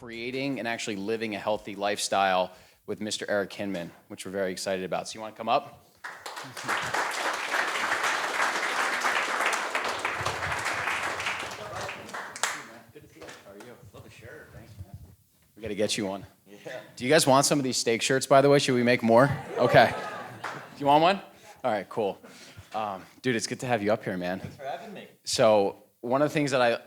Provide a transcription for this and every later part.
creating and actually living a healthy lifestyle with Mr. Eric Hinman, which we're very excited about. So you want to come up? Good to see you. How are you? Love the shirt. Thanks, man. We got to get you one. Yeah. Do you guys want some of these steak shirts, by the way? Should we make more? Okay. Do you want one? All right, cool. Dude, it's good to have you up here, man. Thanks for having me. So one of the things that I...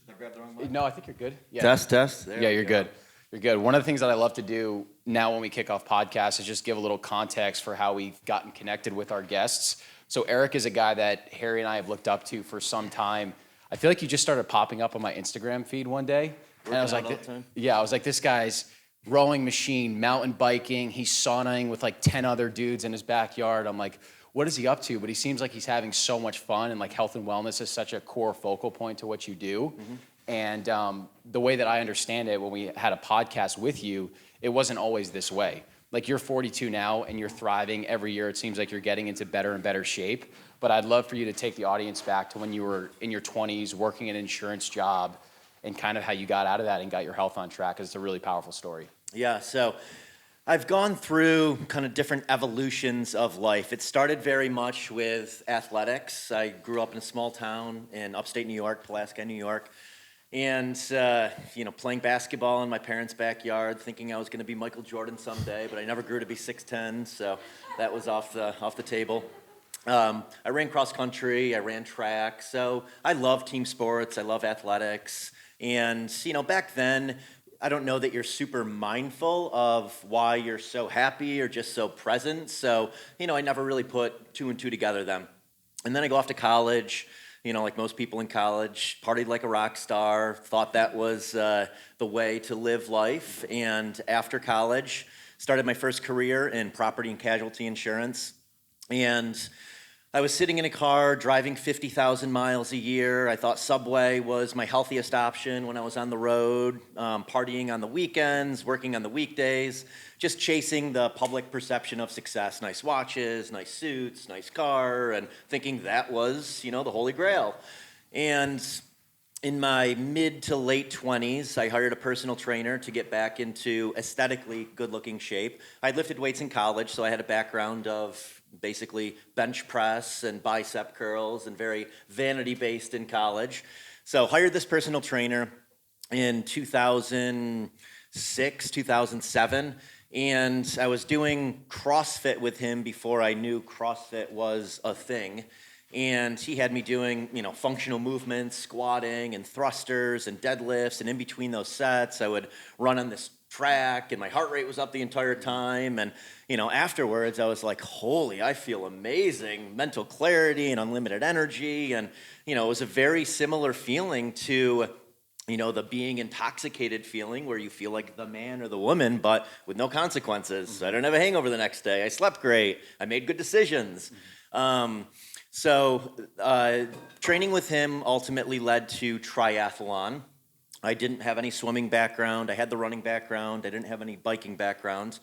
Did I grab the wrong mic? No, I think you're good. Yeah. Test. Yeah, you're good. You're good. One of the things that I love to do now when we kick off podcasts is just give a little context for how we've gotten connected with our guests. So Eric is a guy that Harry and I have looked up to for some time. I feel like you just started popping up on my Instagram feed one day. And I was like, I was like, this guy's rowing machine, mountain biking. He's saunaing with like 10 other dudes in his backyard. I'm like, what is he up to? But he seems like he's having so much fun, and like health and wellness is such a core focal point to what you do. Mm-hmm. And the way that I understand it, when we had a podcast with you, it wasn't always this way. Like, you're 42 now and you're thriving every year. It seems like you're getting into better and better shape. But I'd love for you to take the audience back to when you were in your 20s working an insurance job and kind of how you got out of that and got your health on track, because it's a really powerful story. Yeah, so I've gone through kind of different evolutions of life. It started very much with athletics. I grew up in a small town in upstate New York, Pulaski, New York. And, playing basketball in my parents' backyard, thinking I was going to be Michael Jordan someday, but I never grew to be 6'10", so that was off the table. I ran cross country, I ran track, so I love team sports, I love athletics. And, back then, I don't know that you're super mindful of why you're so happy or just so present, so, I never really put two and two together then. And then I go off to college. Like most people in college, partied like a rock star, thought that was the way to live life. And after college, started my first career in property and casualty insurance. And I was sitting in a car driving 50,000 miles a year. I thought Subway was my healthiest option when I was on the road, partying on the weekends, working on the weekdays, just chasing the public perception of success. Nice watches, nice suits, nice car, and thinking that was, the holy grail. And in my mid to late 20s, I hired a personal trainer to get back into aesthetically good-looking shape. I lifted weights in college, so I had a background of basically bench press and bicep curls and very vanity-based in college. So hired this personal trainer in 2006, 2007, and I was doing CrossFit with him before I knew CrossFit was a thing. And he had me doing, functional movements, squatting and thrusters and deadlifts, and in between those sets, I would run on this track, and my heart rate was up the entire time. And, afterwards, I was like, holy, I feel amazing, mental clarity and unlimited energy. And, it was a very similar feeling to, the being intoxicated feeling where you feel like the man or the woman, but with no consequences. I don't have a hangover the next day. I slept great. I made good decisions. So training with him ultimately led to triathlon. I didn't have any swimming background. I had the running background. I didn't have any biking background.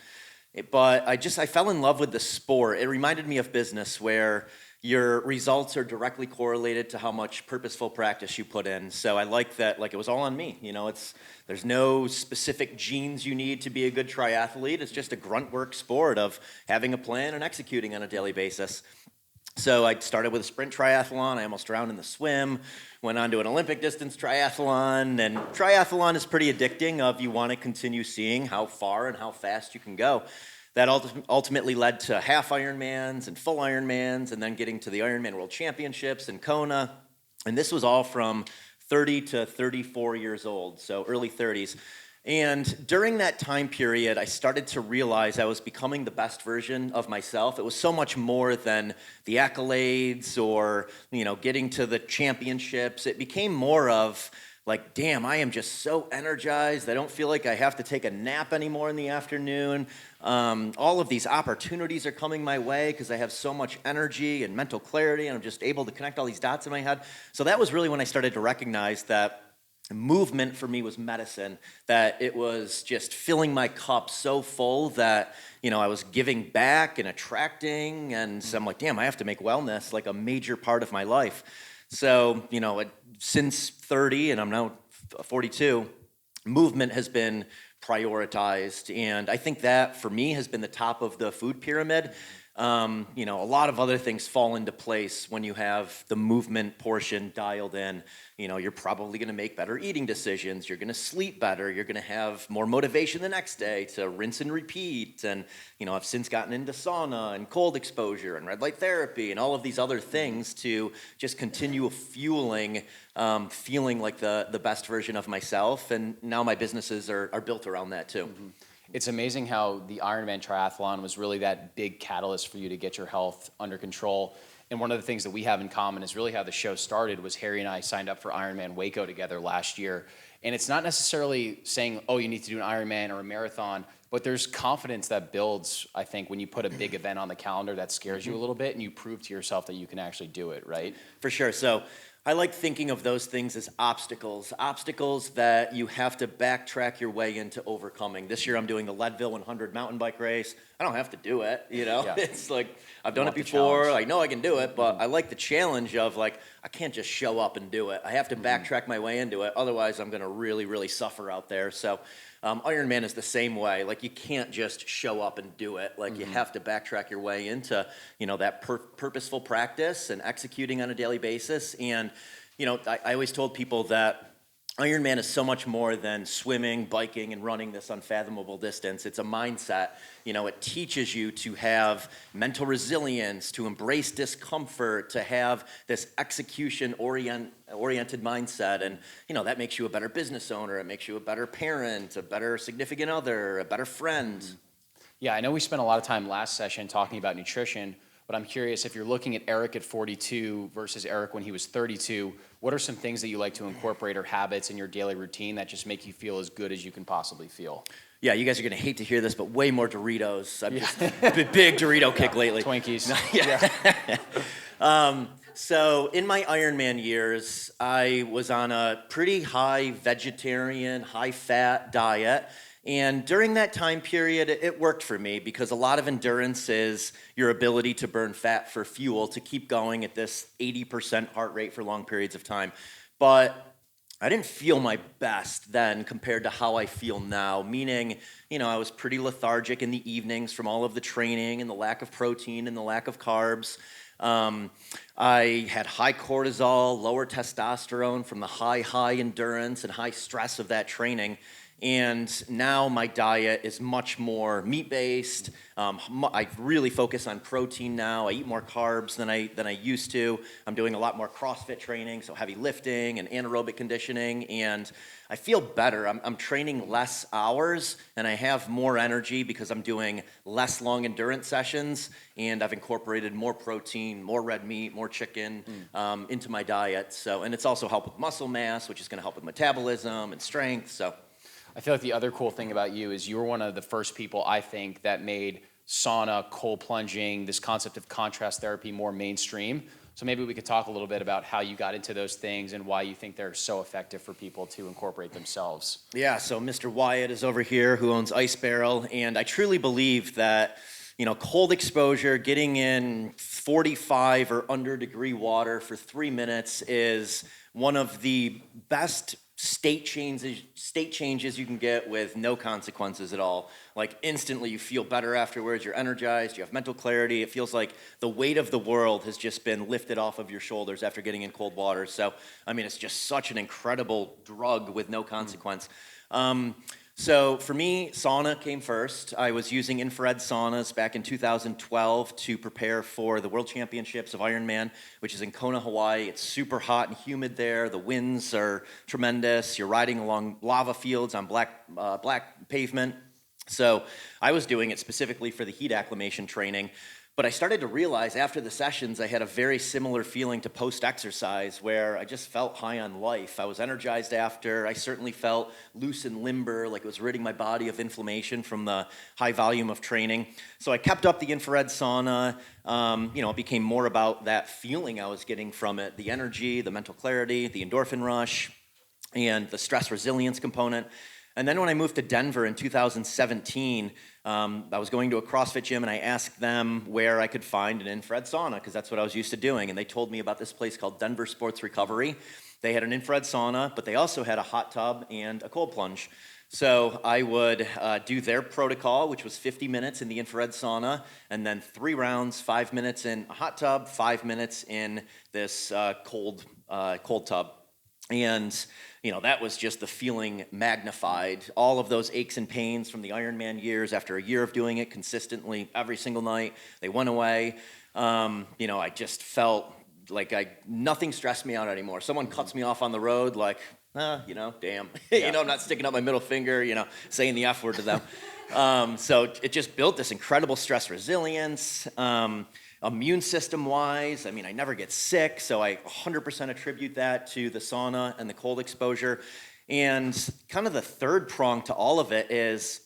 But I fell in love with the sport. It reminded me of business, where your results are directly correlated to how much purposeful practice you put in. So I like that, it was all on me. There's no specific genes you need to be a good triathlete. It's just a grunt work sport of having a plan and executing on a daily basis. So I started with a sprint triathlon. I almost drowned in the swim, went on to an Olympic distance triathlon, and triathlon is pretty addicting. You want to continue seeing how far and how fast you can go. That ultimately led to half Ironmans and full Ironmans, and then getting to the Ironman World Championships in Kona. And this was all from 30 to 34 years old, so early 30s. And during that time period, I started to realize I was becoming the best version of myself. It was so much more than the accolades or, getting to the championships. It became more of damn, I am just so energized. I don't feel like I have to take a nap anymore in the afternoon. All of these opportunities are coming my way because I have so much energy and mental clarity, and I'm just able to connect all these dots in my head. So that was really when I started to recognize that movement for me was medicine, that it was just filling my cup so full that, I was giving back and attracting, and so I'm like, damn, I have to make wellness a major part of my life. So, since 30, and I'm now 42, movement has been prioritized. And I think that for me has been the top of the food pyramid. You know, a lot of other things fall into place when you have the movement portion dialed in. You know, you're probably going to make better eating decisions. You're going to sleep better. You're going to have more motivation the next day to rinse and repeat. And, you know, I've since gotten into sauna and cold exposure and red light therapy and all of these other things to just continue fueling, feeling like the best version of myself. And now my businesses are built around that too. Mm-hmm. It's amazing how the Ironman triathlon was really that big catalyst for you to get your health under control. And one of the things that we have in common is really how the show started was Harry and I signed up for Ironman Waco together last year. And it's not necessarily saying, oh, you need to do an Ironman or a marathon, but there's confidence that builds, I think, when you put a big event on the calendar that scares you a little bit and you prove to yourself that you can actually do it, right? For sure. So I like thinking of those things as obstacles that you have to backtrack your way into overcoming. This year I'm doing the Leadville 100 mountain bike race. I don't have to do it, you know? Yeah. It's like, I've done it before, I know I can do it, but I like the challenge of like, I can't just show up and do it. I have to backtrack my way into it, otherwise I'm gonna really, really suffer out there. So Ironman is the same way. Like you can't just show up and do it. Like you have to backtrack your way into, you know, that purposeful practice and executing on a daily basis. And, you know, I always told people that Ironman is so much more than swimming, biking, and running this unfathomable distance. It's a mindset. You know, it teaches you to have mental resilience, to embrace discomfort, to have this execution-oriented mindset. And, you know, that makes you a better business owner. It makes you a better parent, a better significant other, a better friend. Yeah, I know we spent a lot of time last session talking about nutrition, but I'm curious if you're looking at Eric at 42 versus Eric when he was 32, what are some things that you like to incorporate or habits in your daily routine that just make you feel as good as you can possibly feel? Yeah, you guys are going to hate to hear this, but way more Doritos. I'm just a big Dorito kick lately. Twinkies. So in my Ironman years, I was on a pretty high vegetarian, high-fat diet. And during that time period, it worked for me because a lot of endurance is your ability to burn fat for fuel to keep going at this 80% heart rate for long periods of time. But I didn't feel my best then compared to how I feel now, meaning, you know, I was pretty lethargic in the evenings from all of the training and the lack of protein and the lack of carbs. I had high cortisol, lower testosterone from the high endurance and high stress of that training. And now my diet is much more meat-based. I really focus on protein now. I eat more carbs than I used to. I'm doing a lot more CrossFit training, so heavy lifting and anaerobic conditioning, and I feel better. I'm training less hours, and I have more energy because I'm doing less long endurance sessions, and I've incorporated more protein, more red meat, more chicken into my diet. So, and it's also helped with muscle mass, which is going to help with metabolism and strength. So. I feel like the other cool thing about you is you were one of the first people, I think, that made sauna, cold plunging, this concept of contrast therapy more mainstream. So maybe we could talk a little bit about how you got into those things and why you think they're so effective for people to incorporate themselves. Yeah, so Mr. Wyatt is over here who owns Ice Barrel, and I truly believe that, you know, cold exposure, getting in 45 or under degree water for 3 minutes is one of the best state changes you can get with no consequences at all. Like instantly you feel better afterwards, you're energized, you have mental clarity. It feels like the weight of the world has just been lifted off of your shoulders after getting in cold water. So, I mean, it's just such an incredible drug with no consequence. So for me, sauna came first. I was using infrared saunas back in 2012 to prepare for the World Championships of Ironman, which is in Kona, Hawaii. It's super hot and humid there. The winds are tremendous. You're riding along lava fields on black pavement. So I was doing it specifically for the heat acclimation training. But I started to realize after the sessions, I had a very similar feeling to post-exercise where I just felt high on life. I was energized after. I certainly felt loose and limber, like it was ridding my body of inflammation from the high volume of training. So I kept up the infrared sauna. It became more about that feeling I was getting from it, the energy, the mental clarity, the endorphin rush, and the stress resilience component. And then when I moved to Denver in 2017, I was going to a CrossFit gym and I asked them where I could find an infrared sauna because that's what I was used to doing. And they told me about this place called Denver Sports Recovery. They had an infrared sauna, but they also had a hot tub and a cold plunge. So I would do their protocol, which was 50 minutes in the infrared sauna, and then 3 rounds, 5 minutes in a hot tub, 5 minutes in this cold tub. And, that was just the feeling magnified. All of those aches and pains from the Ironman years, after a year of doing it consistently every single night, they went away. I just felt like nothing stressed me out anymore. Someone cuts me off on the road, like, damn. Yeah. I'm not sticking up my middle finger, saying the F word to them. So it just built this incredible stress resilience. Immune system wise, I never get sick, so I 100% attribute that to the sauna and the cold exposure. And kind of the third prong to all of it is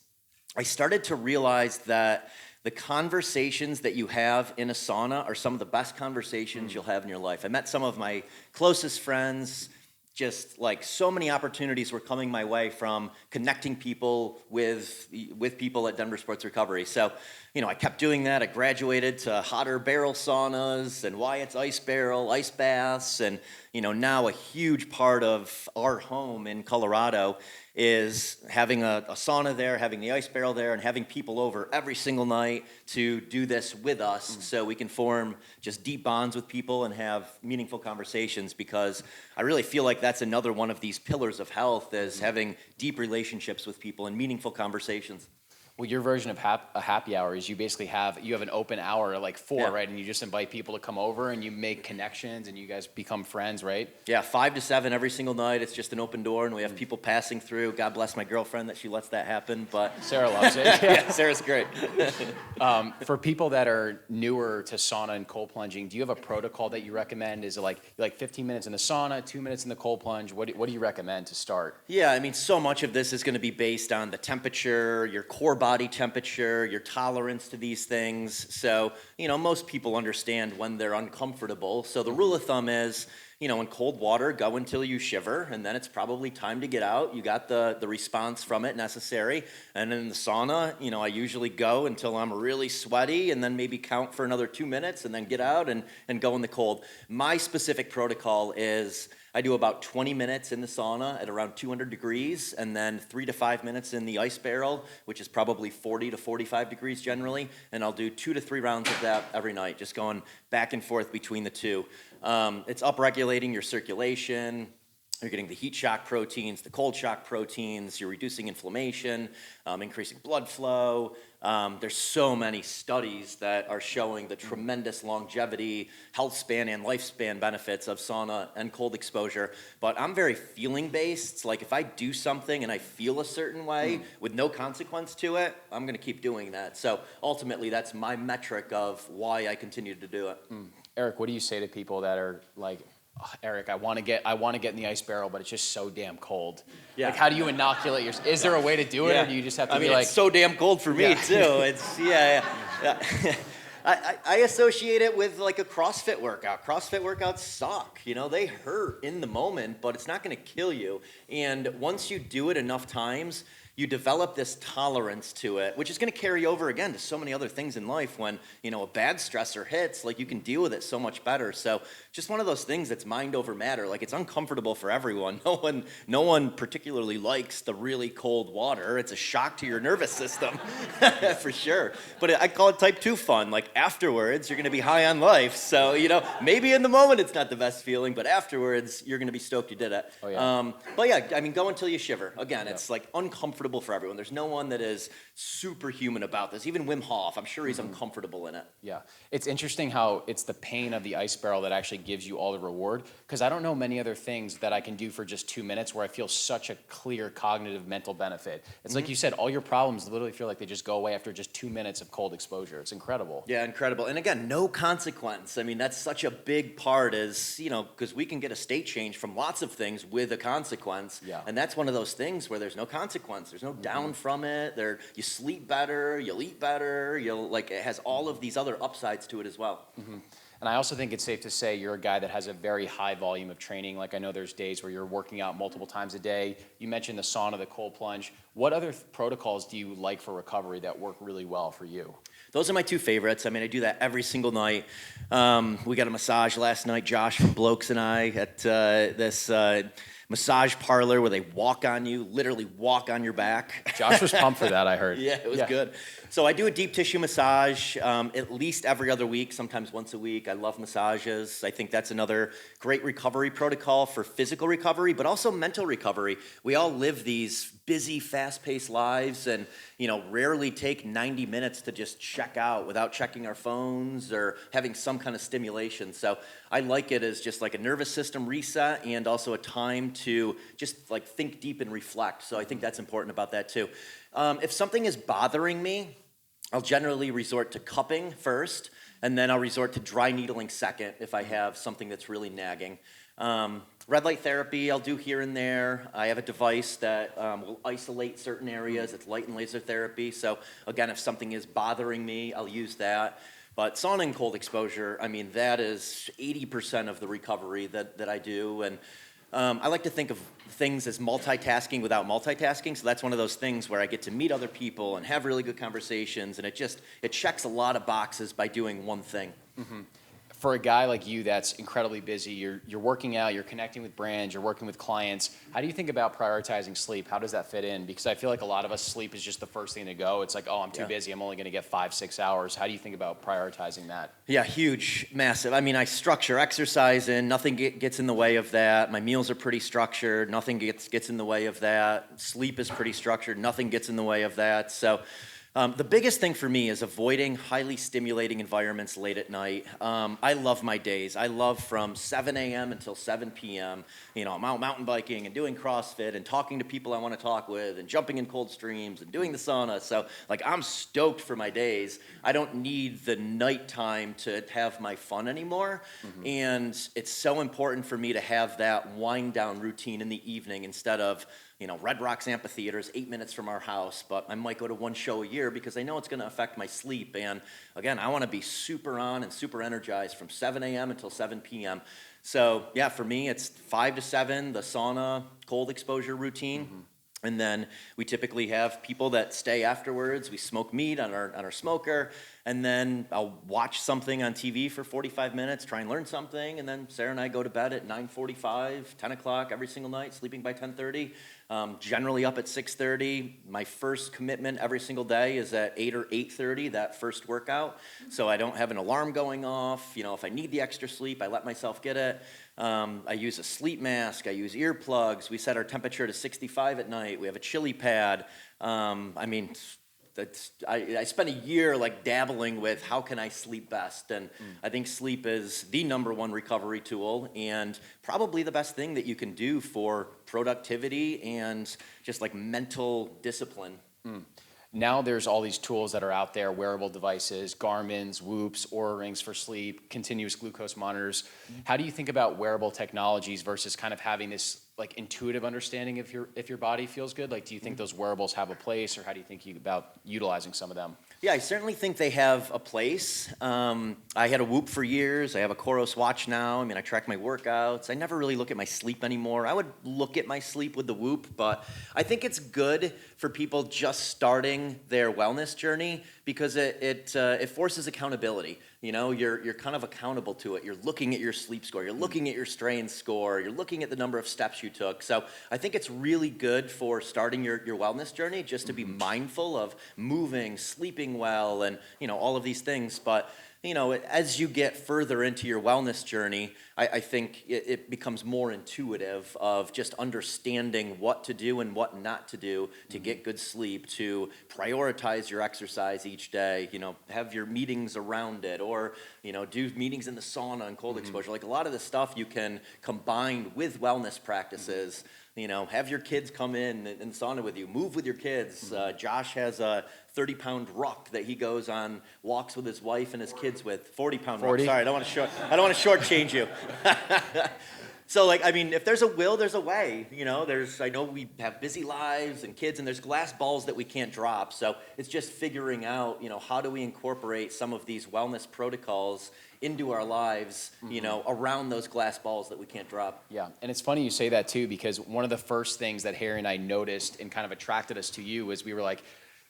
I started to realize that the conversations that you have in a sauna are some of the best conversations you'll have in your life. I met some of my closest friends. Just like so many opportunities were coming my way from connecting people with people at Denver Sports Recovery. So, I kept doing that. I graduated to hotter barrel saunas and Wyatt's ice barrel, ice baths, and now a huge part of our home in Colorado is having a sauna there, having the ice barrel there, and having people over every single night to do this with us so we can form just deep bonds with people and have meaningful conversations, because I really feel like that's another one of these pillars of health, is having deep relationships with people and meaningful conversations. Well, your version of a happy hour is you basically have an open hour at like 4, Yeah. right? And you just invite people to come over and you make connections and you guys become friends, right? Yeah, 5 to 7 every single night. It's just an open door, and we have people passing through. God bless my girlfriend that she lets that happen, but Sarah loves it. yeah, Sarah's great. For people that are newer to sauna and cold plunging, do you have a protocol that you recommend? Is it like 15 minutes in the sauna, 2 minutes in the cold plunge? What do you recommend to start? Yeah, so much of this is going to be based on the temperature, your core body temperature, your tolerance to these things. So, most people understand when they're uncomfortable. So the rule of thumb is, in cold water, go until you shiver, and then it's probably time to get out. You got the response from it necessary. And in the sauna, I usually go until I'm really sweaty, and then maybe count for another 2 minutes, and then get out and go in the cold. My specific protocol is I do about 20 minutes in the sauna at around 200 degrees, and then 3 to 5 minutes in the ice barrel, which is probably 40 to 45 degrees generally, and I'll do 2 to 3 rounds of that every night, just going back and forth between the two. It's upregulating your circulation. You're getting the heat shock proteins, the cold shock proteins, you're reducing inflammation, increasing blood flow. There's so many studies that are showing the tremendous longevity, health span, and lifespan benefits of sauna and cold exposure. But I'm very feeling based. Like if I do something and I feel a certain way with no consequence to it, I'm gonna keep doing that. So ultimately that's my metric of why I continue to do it. Eric, what do you say to people that are like, "Oh, Eric, I want to get in the ice barrel, but it's just so damn cold." Yeah. Like, how do you inoculate your? Is there a way to do it, or do you just have to be like? It's so damn cold for me too. It's yeah. I associate it with like a CrossFit workout. CrossFit workouts suck. They hurt in the moment, but it's not going to kill you. And once you do it enough times, you develop this tolerance to it, which is going to carry over again to so many other things in life. When a bad stressor hits, like you can deal with it so much better. So just one of those things that's mind over matter. Like it's uncomfortable for everyone. No one particularly likes the really cold water. It's a shock to your nervous system for sure. But I call it type 2 fun. Like afterwards, you're going to be high on life. So maybe in the moment it's not the best feeling, but afterwards you're going to be stoked you did it. Oh, yeah. But yeah, go until you shiver. Again, it's like uncomfortable for everyone. There's no one that is superhuman about this. Even Wim Hof, I'm sure he's uncomfortable in it. Yeah. It's interesting how it's the pain of the ice barrel that actually gives you all the reward, because I don't know many other things that I can do for just 2 minutes where I feel such a clear cognitive mental benefit. It's like you said, all your problems literally feel like they just go away after just 2 minutes of cold exposure. It's incredible. Yeah, incredible. And again, no consequence. That's such a big part is, because we can get a state change from lots of things with a consequence. Yeah. And that's one of those things where there's no consequence. There's no down from it. You sleep better, you'll eat better, it has all of these other upsides to it as well. And I also think it's safe to say you're a guy that has a very high volume of training. Like I know there's days where you're working out multiple times a day. You mentioned the sauna, the cold plunge. What other protocols do you like for recovery that work really well for you? Those are my two favorites. I mean, I do that every single night. We got a massage last night, Josh from BLOKES and I, at this massage parlor where they literally walk on your back. Josh was pumped for that, I heard. Yeah, it was good. So I do a deep tissue massage at least every other week, sometimes once a week. I love massages. I think that's another great recovery protocol for physical recovery, but also mental recovery. We all live these busy, fast-paced lives and, rarely take 90 minutes to just check out without checking our phones or having some kind of stimulation. So I like it as just like a nervous system reset and also a time to just like think deep and reflect. So I think that's important about that too. If something is bothering me, I'll generally resort to cupping first, and then I'll resort to dry needling second if I have something that's really nagging. Red light therapy I'll do here and there. I have a device that will isolate certain areas. It's light and laser therapy. So again, if something is bothering me, I'll use that. But sauna and cold exposure, I mean, that is 80% of the recovery that I do. And I like to think of things as multitasking without multitasking. So that's one of those things where I get to meet other people and have really good conversations. And it checks a lot of boxes by doing one thing. Mm-hmm. For a guy like you that's incredibly busy, you're working out, you're connecting with brands, you're working with clients. How do you think about prioritizing sleep? How does that fit in? Because I feel like a lot of us, sleep is just the first thing to go. It's like, oh, I'm too busy. I'm only going to get 5-6 hours. How do you think about prioritizing that? Yeah, huge, massive. I mean, I structure exercise in. Nothing gets in the way of that. My meals are pretty structured. Nothing gets in the way of that. Sleep is pretty structured. Nothing gets in the way of that. So the biggest thing for me is avoiding highly stimulating environments late at night. I love my days. I love from 7 a.m. until 7 p.m. I'm out mountain biking and doing CrossFit and talking to people I want to talk with and jumping in cold streams and doing the sauna. So, I'm stoked for my days. I don't need the nighttime to have my fun anymore. Mm-hmm. And it's so important for me to have that wind down routine in the evening instead of Red Rocks Amphitheater's 8 minutes from our house, but I might go to one show a year because I know it's going to affect my sleep. And again, I want to be super on and super energized from 7 a.m. until 7 p.m. So yeah, for me, it's 5 to 7, the sauna, cold exposure routine. Mm-hmm. And then we typically have people that stay afterwards. We smoke meat on our smoker, and then I'll watch something on TV for 45 minutes, try and learn something, and then Sarah and I go to bed at 9:45, 10 o'clock every single night, sleeping by 10:30. Generally up at 6:30. My first commitment every single day is at 8 or 8:30, that first workout. So I don't have an alarm going off. If I need the extra sleep, I let myself get it. I use a sleep mask. I use earplugs. We set our temperature to 65 at night. We have a chili pad. I spent a year dabbling with how can I sleep best, and I think sleep is the number one recovery tool and probably the best thing that you can do for productivity and just mental discipline. Now there's all these tools that are out there, wearable devices, Garmin's, Whoops, Oura Rings for sleep, continuous glucose monitors. How do you think about wearable technologies versus kind of having this intuitive understanding if your body feels good? Do you think those wearables have a place, or how do you think about utilizing some of them? Yeah, I certainly think they have a place. I had a Whoop for years. I have a Coros watch now. I track my workouts. I never really look at my sleep anymore. I would look at my sleep with the Whoop, but I think it's good for people just starting their wellness journey because it forces accountability. You're kind of accountable to it. You're looking at your sleep score. You're looking at your strain score. You're looking at the number of steps you took. So I think it's really good for starting your wellness journey just to be mindful of moving, sleeping well, and all of these things. But as you get further into your wellness journey, I think it becomes more intuitive of just understanding what to do and what not to do to get good sleep, to prioritize your exercise each day, have your meetings around it, or, do meetings in the sauna and cold exposure. A lot of the stuff you can combine with wellness practices. Have your kids come in the sauna with you, move with your kids. Josh has a 30-pound ruck that he goes on walks with his wife and his kids with. 40-pound ruck. Sorry, I don't want to shortchange you. So like, I mean, if there's a will, there's a way, you know, I know we have busy lives and kids and there's glass balls that we can't drop. So it's just figuring out, you know, how do we incorporate some of these wellness protocols into our lives, you know, around those glass balls that we can't drop. Yeah, and it's funny you say that too, because one of the first things that Harry and I noticed and kind of attracted us to you was we were like,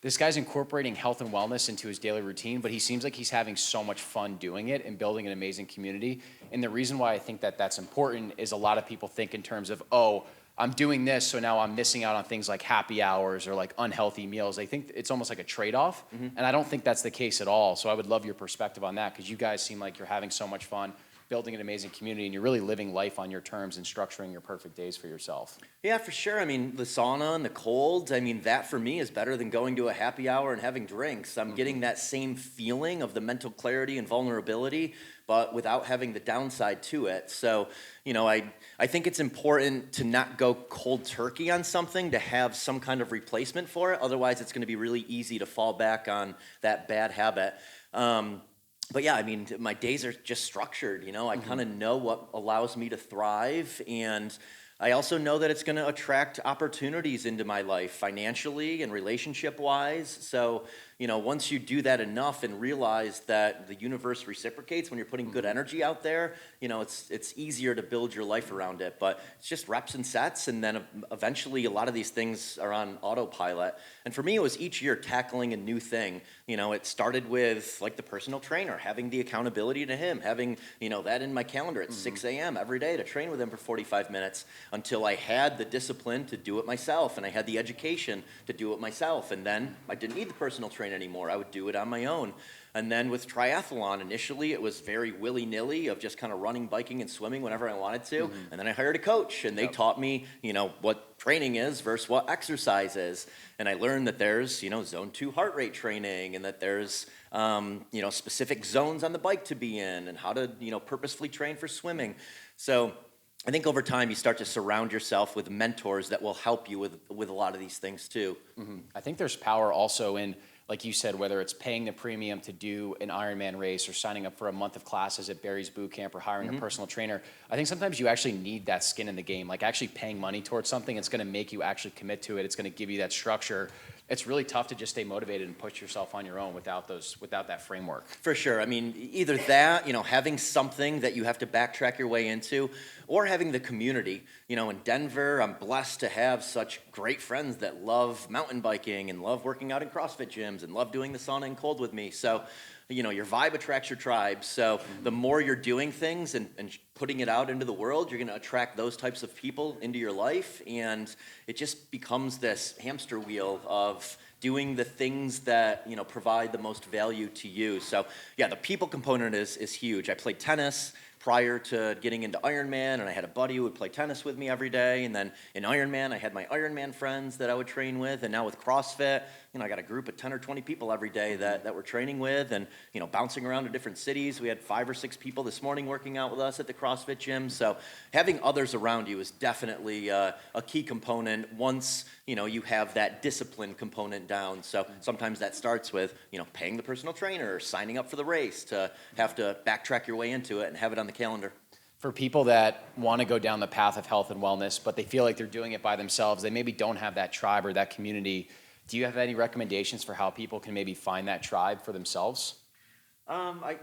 this guy's incorporating health and wellness into his daily routine, but he seems like he's having so much fun doing it and building an amazing community. And the reason why I think that that's important is a lot of people think in terms of, oh, I'm doing this, so now I'm missing out on things like happy hours or like unhealthy meals. I think it's almost like a trade-off, and I don't think that's the case at all. So I would love your perspective on that, because you guys seem like you're having so much fun, building an amazing community, and you're really living life on your terms and structuring your perfect days for yourself. Yeah, for sure. I mean, the sauna and the cold, I mean, that for me is better than going to a happy hour and having drinks. I'm getting that same feeling of the mental clarity and vulnerability, but without having the downside to it. So, you know, I think it's important to not go cold turkey on something, to have some kind of replacement for it. Otherwise, it's going to be really easy to fall back on that bad habit. But yeah, I mean, my days are just structured, you know, I kind of know what allows me to thrive, and I also know that it's going to attract opportunities into my life financially and relationship-wise. So, you know, once you do that enough and realize that the universe reciprocates when you're putting good energy out there, you know, it's easier to build your life around it. But it's just reps and sets, and then eventually a lot of these things are on autopilot. And for me, it was each year tackling a new thing. You know, it started with like the personal trainer, having the accountability to him, having, you know, that in my calendar at 6 a.m. every day to train with him for 45 minutes, until I had the discipline to do it myself, and I had the education to do it myself. And then I didn't need the personal trainer anymore. I would do it on my own. And then with triathlon, initially it was very willy-nilly of just kind of running, biking, and swimming whenever I wanted to. And then I hired a coach, and they taught me, you know, what training is versus what exercise is. And I learned that there's, you know, zone 2 heart rate training, and that there's, you know, specific zones on the bike to be in, and how to, you know, purposefully train for swimming. So I think over time you start to surround yourself with mentors that will help you with a lot of these things too. I think there's power also in, like you said, whether it's paying the premium to do an Ironman race, or signing up for a month of classes at Barry's Boot Camp, or hiring a personal trainer. I think sometimes you actually need that skin in the game, like actually paying money towards something. It's going to make you actually commit to it. It's going to give you that structure. It's really tough to just stay motivated and push yourself on your own without that framework. For sure. I mean, either that, you know, having something that you have to backtrack your way into, or having the community. You know, in Denver, I'm blessed to have such great friends that love mountain biking and love working out in CrossFit gyms and love doing the sauna and cold with me. So, you know, your vibe attracts your tribe. So the more you're doing things and putting it out into the world, you're going to attract those types of people into your life. And it just becomes this hamster wheel of doing the things that, you know, provide the most value to you. So yeah, the people component is huge. I played tennis prior to getting into Ironman, and I had a buddy who would play tennis with me every day. And then in Ironman, I had my Ironman friends that I would train with. And now with CrossFit, you know, I got a group of 10 or 20 people every day that we're training with, and, you know, bouncing around to different cities. We had 5 or 6 people this morning working out with us at the CrossFit gym. So having others around you is definitely a key component once, you know, you have that discipline component down. So sometimes that starts with, you know, paying the personal trainer or signing up for the race to have to backtrack your way into it and have it on the calendar. For people that want to go down the path of health and wellness, but they feel like they're doing it by themselves, they maybe don't have that tribe or that community, do you have any recommendations for how people can maybe find that tribe for themselves?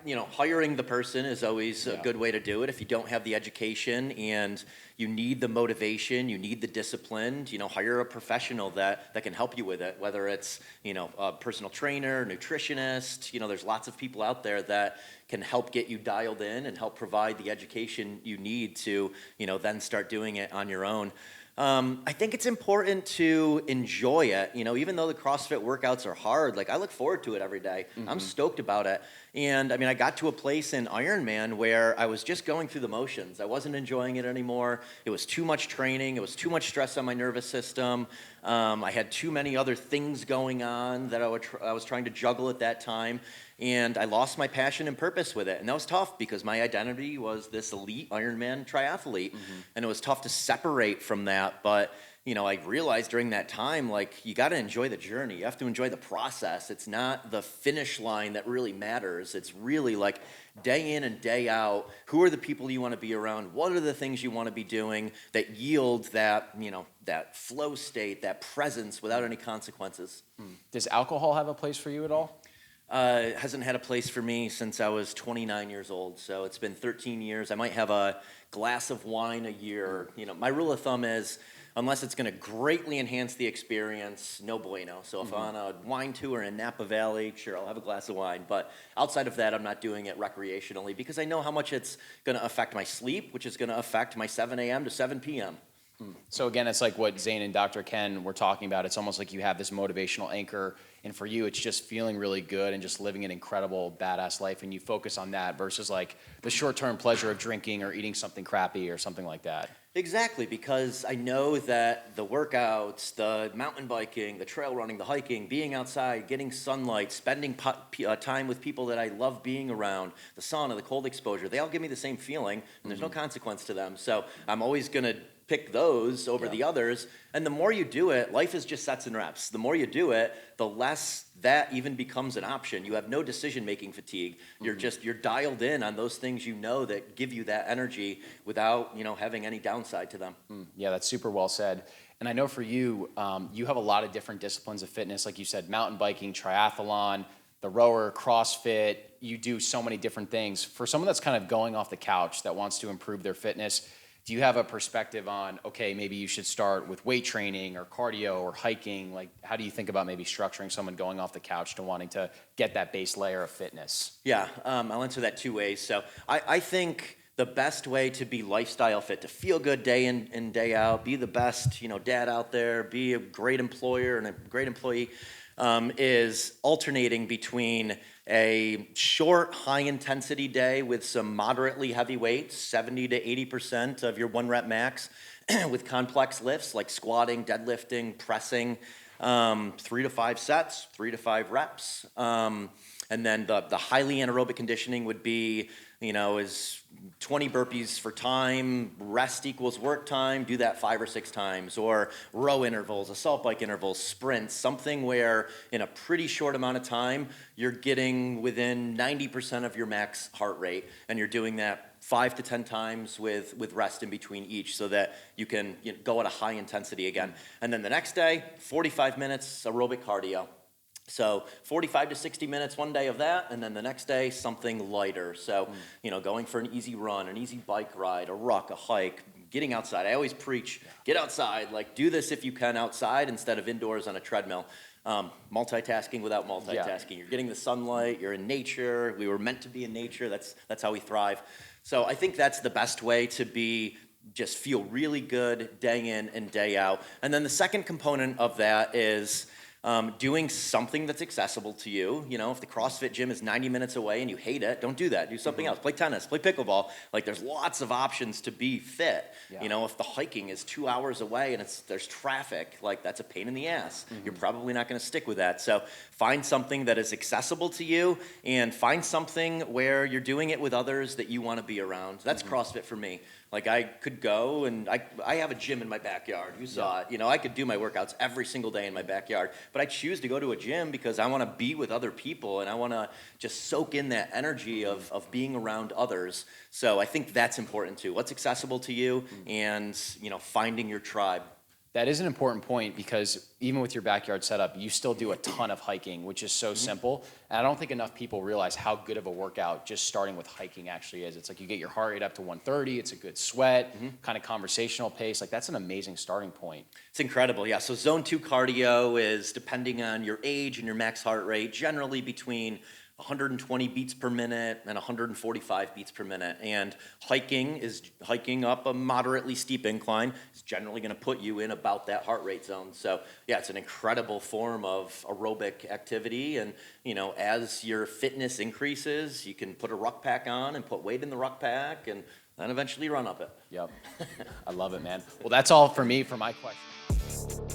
You know, hiring the person is always a good way to do it. If you don't have the education and you need the motivation, you need the discipline, you know, hire a professional that can help you with it, whether it's, you know, a personal trainer, nutritionist. You know, there's lots of people out there that can help get you dialed in and help provide the education you need to, you know, then start doing it on your own. I think it's important to enjoy it. You know, even though the CrossFit workouts are hard, like I look forward to it every day. I'm stoked about it. And I mean, I got to a place in Ironman where I was just going through the motions. I wasn't enjoying it anymore. It was too much training. It was too much stress on my nervous system. I had too many other things going on that I was trying to juggle at that time. And I lost my passion and purpose with it. And that was tough because my identity was this elite Ironman triathlete. And it was tough to separate from that. But I realized during that time, like, you got to enjoy the journey. You have to enjoy the process. It's not the finish line that really matters. It's really like day in and day out, who are the people you want to be around? What are the things you want to be doing that yield that, that flow state, that presence without any consequences? Does alcohol have a place for you at all? Hasn't had a place for me since I was 29 years old. So it's been 13 years. I might have a glass of wine a year. My rule of thumb is, unless it's going to greatly enhance the experience, no bueno. So if I'm on a wine tour in Napa Valley, sure, I'll have a glass of wine. But outside of that, I'm not doing it recreationally because I know how much it's going to affect my sleep, which is going to affect my 7 a.m. to 7 p.m. So again, it's like what Zane and Dr. Ken were talking about. It's almost like you have this motivational anchor, and for you, it's just feeling really good and just living an incredible, badass life, and you focus on that versus like the short-term pleasure of drinking or eating something crappy or something like that. Exactly, because I know that the workouts, the mountain biking, the trail running, the hiking, being outside, getting sunlight, spending time with people that I love being around, the sauna, the cold exposure, they all give me the same feeling, and there's no consequence to them. So I'm always going to pick those over the others. And the more you do it, life is just sets and reps. The more you do it, the less that even becomes an option. You have no decision-making fatigue. You're dialed in on those things that give you that energy without, having any downside to them. Yeah, that's super well said. And I know for you, you have a lot of different disciplines of fitness. Like you said, mountain biking, triathlon, the rower, CrossFit. You do so many different things. For someone that's kind of going off the couch that wants to improve their fitness, do you have a perspective on, okay, maybe you should start with weight training or cardio or hiking? Like, how do you think about maybe structuring someone going off the couch to wanting to get that base layer of fitness? Yeah, I'll answer that 2 ways. So I think the best way to be lifestyle fit, to feel good day in and day out, be the best, dad out there, be a great employer and a great employee, is alternating between a short, high-intensity day with some moderately heavy weights, 70 to 80% of your 1 rep max, with complex lifts like squatting, deadlifting, pressing, 3 to 5 sets, 3 to 5 reps. And then the highly anaerobic conditioning would be, is 20 burpees for time, rest equals work time, do that 5 or 6 times, or row intervals, assault bike intervals, sprints, something where in a pretty short amount of time, you're getting within 90% of your max heart rate, and you're doing that 5 to 10 times with rest in between each so that you can go at a high intensity again. And then the next day, 45 minutes aerobic cardio. So 45 to 60 minutes one day of that, and then the next day, something lighter. So, going for an easy run, an easy bike ride, a ruck, a hike, getting outside. I always preach, get outside. Like, do this if you can outside instead of indoors on a treadmill. Multitasking without multitasking. Yeah. You're getting the sunlight, you're in nature. We were meant to be in nature. That's how we thrive. So I think that's the best way to just feel really good day in and day out. And then the second component of that is doing something that's accessible to you. If the CrossFit gym is 90 minutes away and you hate it, don't do that. Do something else. Play tennis, play pickleball. Like, there's lots of options to be fit. Yeah. If the hiking is 2 hours away and there's traffic, like, that's a pain in the ass. You're probably not going to stick with that. So find something that is accessible to you, and find something where you're doing it with others that you want to be around. That's CrossFit for me. Like, I could go, and I have a gym in my backyard. You saw it. I could do my workouts every single day in my backyard. But I choose to go to a gym because I want to be with other people, and I want to just soak in that energy of being around others. So I think that's important too. What's accessible to you, and finding your tribe. That is an important point, because even with your backyard setup, you still do a ton of hiking, which is so simple. And I don't think enough people realize how good of a workout just starting with hiking actually is. It's like you get your heart rate up to 130, it's a good sweat, kind of conversational pace. Like, that's an amazing starting point. It's incredible, yeah. So zone 2 cardio is, depending on your age and your max heart rate, generally between 120 beats per minute and 145 beats per minute. And hiking up a moderately steep incline is generally going to put you in about that heart rate zone. So yeah, it's an incredible form of aerobic activity. And as your fitness increases, you can put a ruck pack on and put weight in the ruck pack, and then eventually run up it. Yep. I love it, man. Well, that's all for me for my question.